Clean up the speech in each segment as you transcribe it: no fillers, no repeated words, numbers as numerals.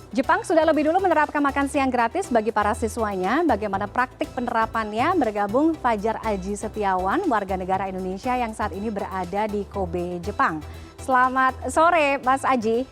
Jepang sudah lebih dulu menerapkan makan siang gratis bagi para siswanya. Bagaimana praktik penerapannya? Bergabung Fajar Aji Setiawan, warga negara Indonesia yang saat ini berada di Kobe, Jepang. Selamat sore, Mas Aji.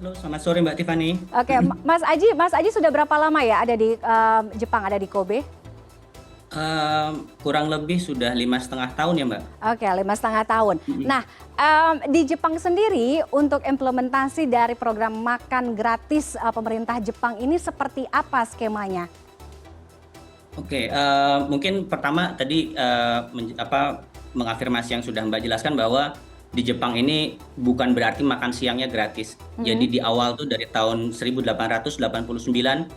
Halo, selamat sore Mbak Tiffany. Oke, Mas Aji sudah berapa lama ya ada di Jepang, ada di Kobe? Kurang lebih sudah 5,5 tahun ya Mbak. Oke, 5,5 tahun. Mm-mm. Nah, di Jepang sendiri untuk implementasi dari program makan gratis pemerintah Jepang ini seperti apa skemanya? Oke, mungkin pertama tadi mengafirmasi yang sudah Mbak jelaskan bahwa di Jepang ini bukan berarti makan siangnya gratis. Jadi Mhm. di awal tuh dari tahun 1889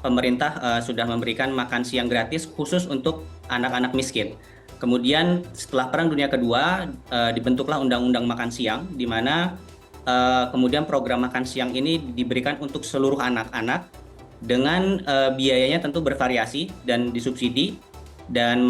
pemerintah sudah memberikan makan siang gratis khusus untuk anak-anak miskin. Kemudian setelah Perang Dunia Kedua dibentuklah Undang-Undang Makan Siang, di mana kemudian program makan siang ini diberikan untuk seluruh anak-anak dengan biayanya tentu bervariasi dan disubsidi dan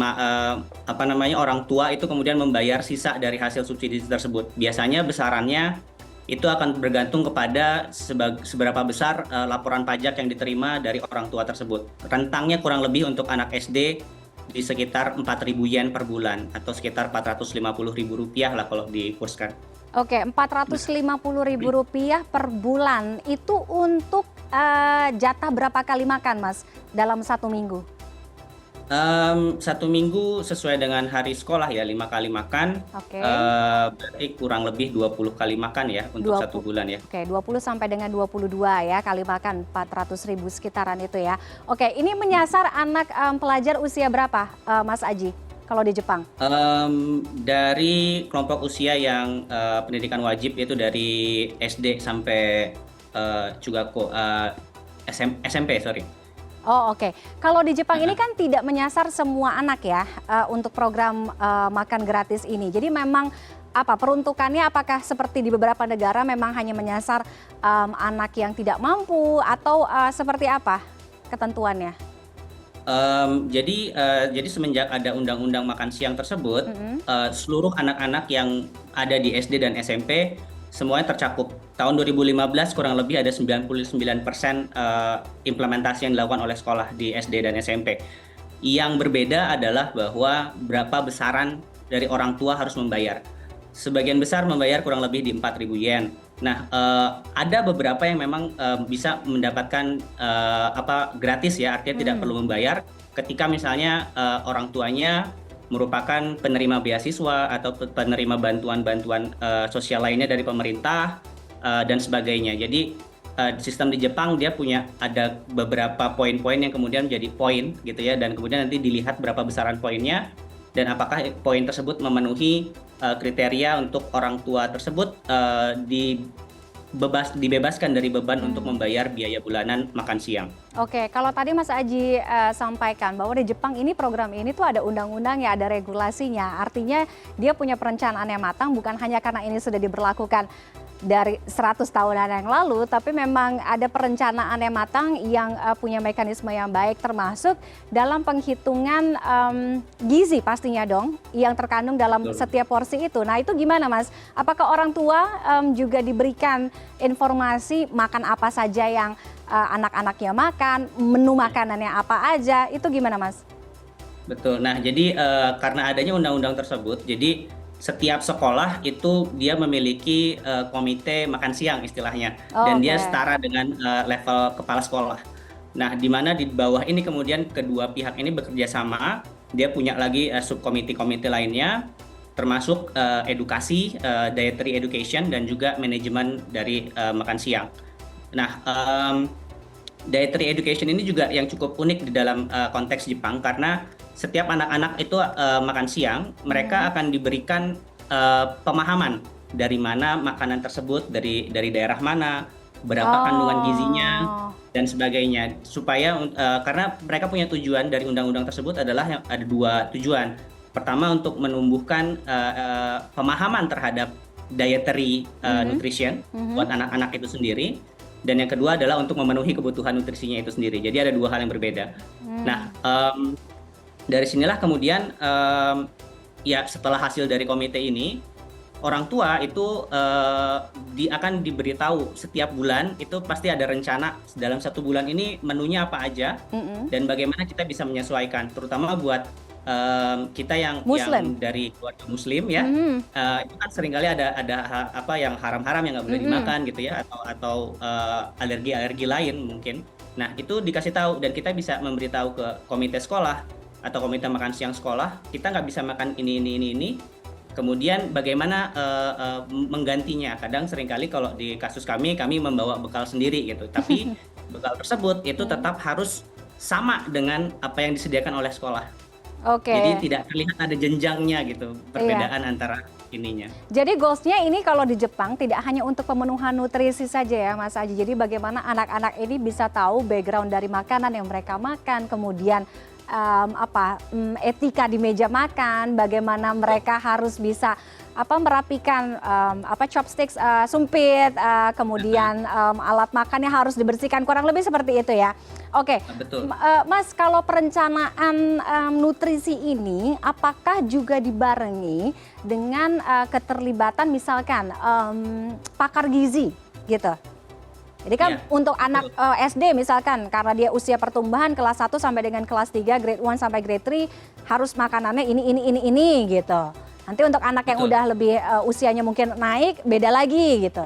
orang tua itu kemudian membayar sisa dari hasil subsidi tersebut. Biasanya besarannya itu akan bergantung kepada seberapa besar laporan pajak yang diterima dari orang tua tersebut. Rentangnya kurang lebih untuk anak SD di sekitar 4.000 yen per bulan atau sekitar 450.000 rupiah lah kalau dikurskan. Oke, Rp450.000 per bulan. Itu untuk jatah berapa kali makan, Mas, dalam satu minggu? 1 minggu sesuai dengan hari sekolah ya, 5 kali makan, Oke, berarti kurang lebih 20 kali makan ya untuk 20, 1 bulan ya. oke, 20 sampai dengan 22 ya kali makan 400.000 sekitaran itu ya. Oke, ini menyasar anak pelajar usia berapa, Mas Aji, kalau di Jepang? Dari kelompok usia yang pendidikan wajib yaitu dari SD sampai juga SMP, sorry. Oh, oke. Kalau di Jepang ini Nah, kan tidak menyasar semua anak ya untuk program makan gratis ini. Jadi memang apa peruntukannya? Apakah seperti di beberapa negara memang hanya menyasar anak yang tidak mampu atau seperti apa ketentuannya? jadi semenjak ada undang-undang makan siang tersebut, Mm-mm. seluruh anak-anak yang ada di SD dan SMP semuanya tercakup. Tahun 2015 kurang lebih ada 99% implementasi yang dilakukan oleh sekolah di SD dan SMP. Yang berbeda adalah bahwa berapa besaran dari orang tua harus membayar. Sebagian besar membayar kurang lebih di 4.000 yen. Nah, ada beberapa yang memang bisa mendapatkan gratis ya, artinya tidak Hmm. perlu membayar ketika misalnya orang tuanya merupakan penerima beasiswa atau penerima bantuan-bantuan sosial lainnya dari pemerintah dan sebagainya. Jadi sistem di Jepang dia punya ada beberapa poin-poin yang kemudian menjadi poin gitu ya, dan kemudian nanti dilihat berapa besaran poinnya dan apakah poin tersebut memenuhi kriteria untuk orang tua tersebut dibebaskan dari beban untuk Hmm. membayar biaya bulanan makan siang. Oke, kalau tadi Mas Aji sampaikan bahwa di Jepang ini program ini tuh ada undang-undangnya, ada regulasinya. Artinya dia punya perencanaan yang matang bukan hanya karena ini sudah diberlakukan dari 100 tahunan yang lalu, tapi memang ada perencanaan yang matang yang punya mekanisme yang baik termasuk dalam penghitungan gizi pastinya dong yang terkandung dalam Betul. setiap porsi itu. Nah, itu gimana Mas? Apakah orang tua juga diberikan informasi makan apa saja yang anak-anaknya makan, menu makanannya apa aja, itu gimana Mas? Betul. Nah, jadi karena adanya undang-undang tersebut, jadi setiap sekolah itu dia memiliki komite makan siang istilahnya, dan dia Oke. setara dengan level kepala sekolah. Nah, di mana di bawah ini kemudian kedua pihak ini bekerja sama, dia punya lagi subkomite-komite lainnya, termasuk edukasi, dietary education, dan juga manajemen dari makan siang. Nah, dietary education ini juga yang cukup unik di dalam konteks Jepang karena setiap anak-anak itu makan siang, mereka Mhm. akan diberikan pemahaman dari mana makanan tersebut, dari daerah mana, berapa kandungan gizinya Oh. dan sebagainya. Supaya karena mereka punya tujuan dari undang-undang tersebut adalah ada dua tujuan. Pertama untuk menumbuhkan pemahaman terhadap dietary Mhm. nutrition Mhm. buat anak-anak itu sendiri. Dan yang kedua adalah untuk memenuhi kebutuhan nutrisinya itu sendiri. Jadi ada dua hal yang berbeda. Nah, Hmm. dari sinilah kemudian ya setelah hasil dari komite ini orang tua itu akan diberitahu setiap bulan, itu pasti ada rencana dalam 1 bulan ini menunya apa aja Mm-mm. dan bagaimana kita bisa menyesuaikan, terutama buat kita yang Muslim. dari keluarga Muslim ya. Mhm. Itu kan seringkali ada apa yang haram-haram yang nggak boleh Mm-mm. dimakan gitu ya, atau alergi-alergi lain mungkin. Nah, itu dikasih tahu dan kita bisa memberitahu ke komite sekolah atau komite makan siang sekolah, kita nggak bisa makan ini. Kemudian bagaimana menggantinya. Kadang seringkali kalau di kasus kami membawa bekal sendiri gitu. Tapi bekal tersebut itu tetap harus sama dengan apa yang disediakan oleh sekolah. Jadi Oke. tidak terlihat ada jenjangnya gitu, Iya. perbedaan antara ininya. Jadi goals-nya ini kalau di Jepang tidak hanya untuk pemenuhan nutrisi saja ya Mas Aji. Jadi bagaimana anak-anak ini bisa tahu background dari makanan yang mereka makan, kemudian etika di meja makan, bagaimana mereka harus bisa merapikan chopsticks, sumpit, kemudian alat makannya harus dibersihkan, kurang lebih seperti itu ya. Oke, Betul. Mas, kalau perencanaan nutrisi ini apakah juga dibarengi dengan keterlibatan misalkan pakar gizi gitu? Jadi kan Iya, untuk anak betul. SD misalkan karena dia usia pertumbuhan kelas 1 sampai dengan kelas 3, grade 1 sampai grade 3 harus makanannya ini gitu. Nanti untuk anak yang Betul. udah lebih usianya mungkin naik beda lagi gitu.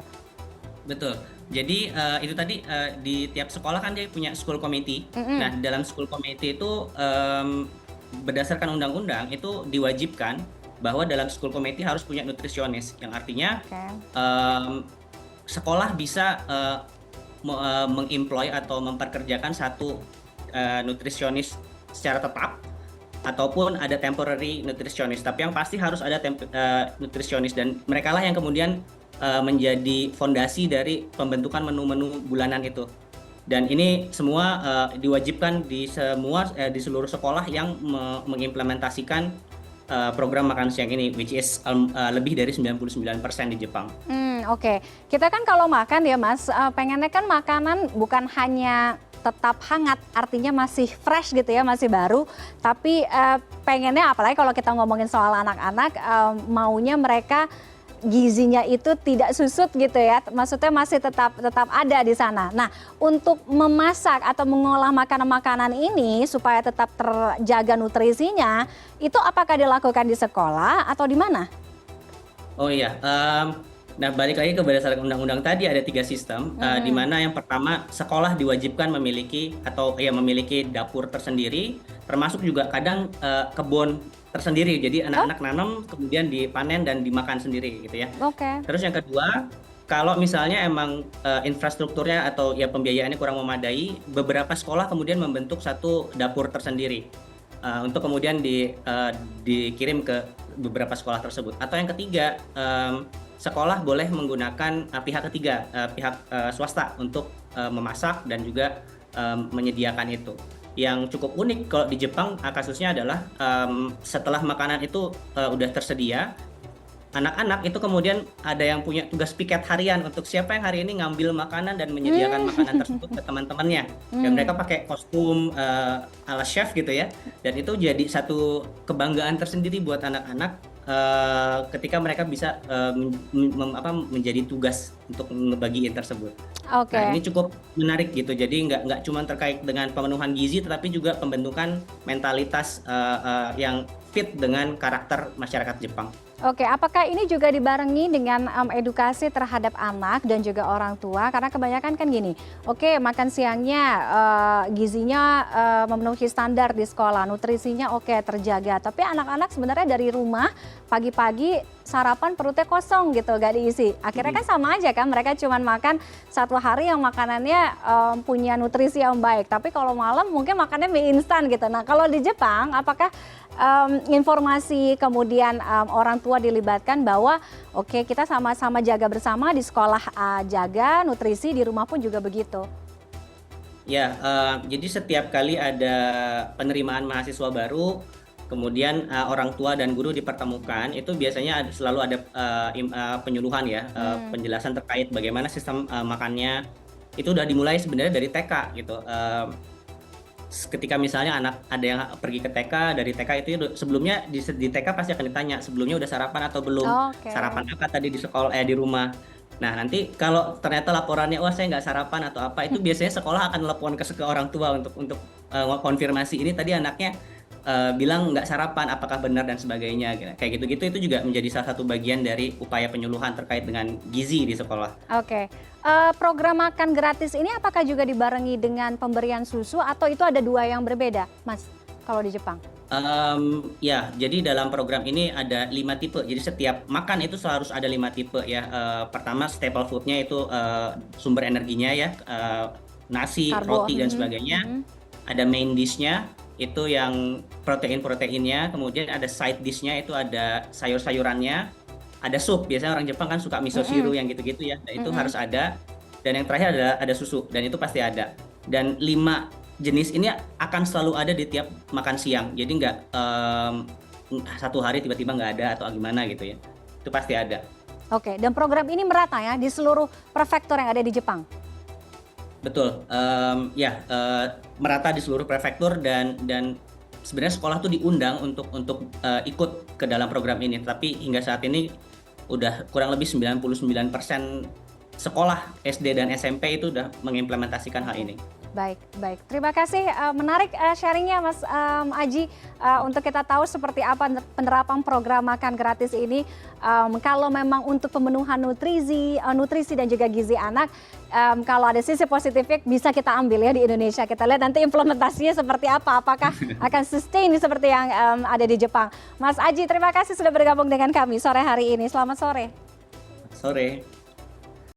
Betul. Jadi itu tadi di tiap sekolah kan dia punya school committee. Mm-mm. Nah, dalam school committee itu berdasarkan undang-undang itu diwajibkan bahwa dalam school committee harus punya nutrisionis, yang artinya Oke. em, sekolah bisa mengemploy atau memperkerjakan satu nutrisionis secara tetap ataupun ada temporary nutritionist, tapi yang pasti harus ada nutritionist, dan mereka lah yang kemudian menjadi fondasi dari pembentukan menu-menu bulanan itu. Dan ini semua diwajibkan di seluruh sekolah yang mengimplementasikan program makan siang ini, which is lebih dari 99% di Jepang. Oke. Kita kan kalau makan ya Mas, pengennya kan makanan bukan hanya tetap hangat, artinya masih fresh gitu ya, masih baru. Tapi pengennya apalagi kalau kita ngomongin soal anak-anak, maunya mereka gizinya itu tidak susut gitu ya, maksudnya masih tetap ada di sana. Nah, untuk memasak atau mengolah makanan-makanan ini supaya tetap terjaga nutrisinya, itu apakah dilakukan di sekolah atau di mana? Oh iya, nah balik lagi ke berdasarkan undang-undang tadi ada 3 sistem, di mana yang pertama sekolah diwajibkan memiliki memiliki dapur tersendiri, termasuk juga kadang kebun tersendiri. Jadi anak-anak nanam kemudian dipanen dan dimakan sendiri gitu ya. Oke. Terus yang kedua, kalau misalnya emang infrastrukturnya atau ya pembiayaannya kurang memadai, beberapa sekolah kemudian membentuk satu dapur tersendiri untuk kemudian dikirim ke beberapa sekolah tersebut. Atau yang ketiga, sekolah boleh menggunakan pihak ketiga, pihak swasta untuk memasak dan juga menyediakan itu. Yang cukup unik kalau di Jepang kasusnya adalah setelah makanan itu udah tersedia, anak-anak itu kemudian ada yang punya tugas piket harian untuk siapa yang hari ini ngambil makanan dan menyediakan makanan tersebut ke teman-temannya. Dan mereka pakai kostum ala chef gitu ya. Dan itu jadi satu kebanggaan tersendiri buat anak-anak ketika mereka bisa menjadi tugas untuk ngebagiin tersebut. Oke. Nah, ini cukup menarik gitu. Jadi nggak cuma terkait dengan pemenuhan gizi, tetapi juga pembentukan mentalitas yang fit dengan karakter masyarakat Jepang. Oke, apakah ini juga dibarengi dengan edukasi terhadap anak dan juga orang tua? Karena kebanyakan kan gini, oke makan siangnya gizinya memenuhi standar di sekolah, nutrisinya oke terjaga. Tapi anak-anak sebenarnya dari rumah pagi-pagi sarapan perutnya kosong gitu, gak diisi. Akhirnya kan sama aja kan, mereka cuma makan satu hari yang makanannya punya nutrisi yang baik. Tapi kalau malam mungkin makannya mie instan gitu. Nah kalau di Jepang, apakah informasi kemudian orang tua dilibatkan bahwa oke kita sama-sama jaga bersama di sekolah, jaga nutrisi, di rumah pun juga begitu? Ya, jadi setiap kali ada penerimaan mahasiswa baru, kemudian orang tua dan guru dipertemukan, itu biasanya selalu ada penyuluhan ya, penjelasan terkait bagaimana sistem makannya. Itu udah dimulai sebenarnya dari TK gitu. ketika misalnya anak ada yang pergi ke TK, dari TK itu sebelumnya di TK pasti akan ditanya sebelumnya udah sarapan atau belum, Oke. sarapan apa tadi di sekolah di rumah. Nah nanti kalau ternyata laporannya wah saya nggak sarapan atau apa, itu biasanya sekolah akan telepon ke orang tua untuk konfirmasi ini tadi anaknya bilang nggak sarapan, apakah benar dan sebagainya. Kayak gitu-gitu itu juga menjadi salah satu bagian dari upaya penyuluhan terkait dengan gizi di sekolah. Oke. Program makan gratis ini apakah juga dibarengi dengan pemberian susu atau itu ada dua yang berbeda, Mas, kalau di Jepang? Ya, jadi dalam program ini ada 5 tipe. Jadi setiap makan itu harus ada 5 tipe ya. Pertama staple food-nya itu sumber energinya ya, nasi, Karbo. roti dan sebagainya. Ada main dish-nya itu yang protein-proteinnya, kemudian ada side dish-nya itu ada sayur-sayurannya, ada sup. Biasanya orang Jepang kan suka miso shiru yang gitu-gitu ya. Dan itu harus ada. Dan yang terakhir ada susu dan itu pasti ada. Dan 5 jenis ini akan selalu ada di tiap makan siang. Jadi nggak satu hari tiba-tiba nggak ada atau gimana gitu ya. Itu pasti ada. Oke, dan program ini merata ya di seluruh prefektur yang ada di Jepang? Betul, ya merata di seluruh prefektur dan sebenarnya sekolah tuh diundang untuk ikut ke dalam program ini. Tapi hingga saat ini udah kurang lebih 99% sekolah SD dan SMP itu udah mengimplementasikan hal ini. Baik, baik. Terima kasih, menarik sharingnya Mas Aji, untuk kita tahu seperti apa penerapan program makan gratis ini. Kalau memang untuk pemenuhan nutrisi dan juga gizi anak, kalau ada sisi positifnya bisa kita ambil ya di Indonesia. Kita lihat nanti implementasinya seperti apa, apakah akan sustain seperti yang ada di Jepang. Mas Aji, terima kasih sudah bergabung dengan kami sore hari ini. Selamat sore. Sore.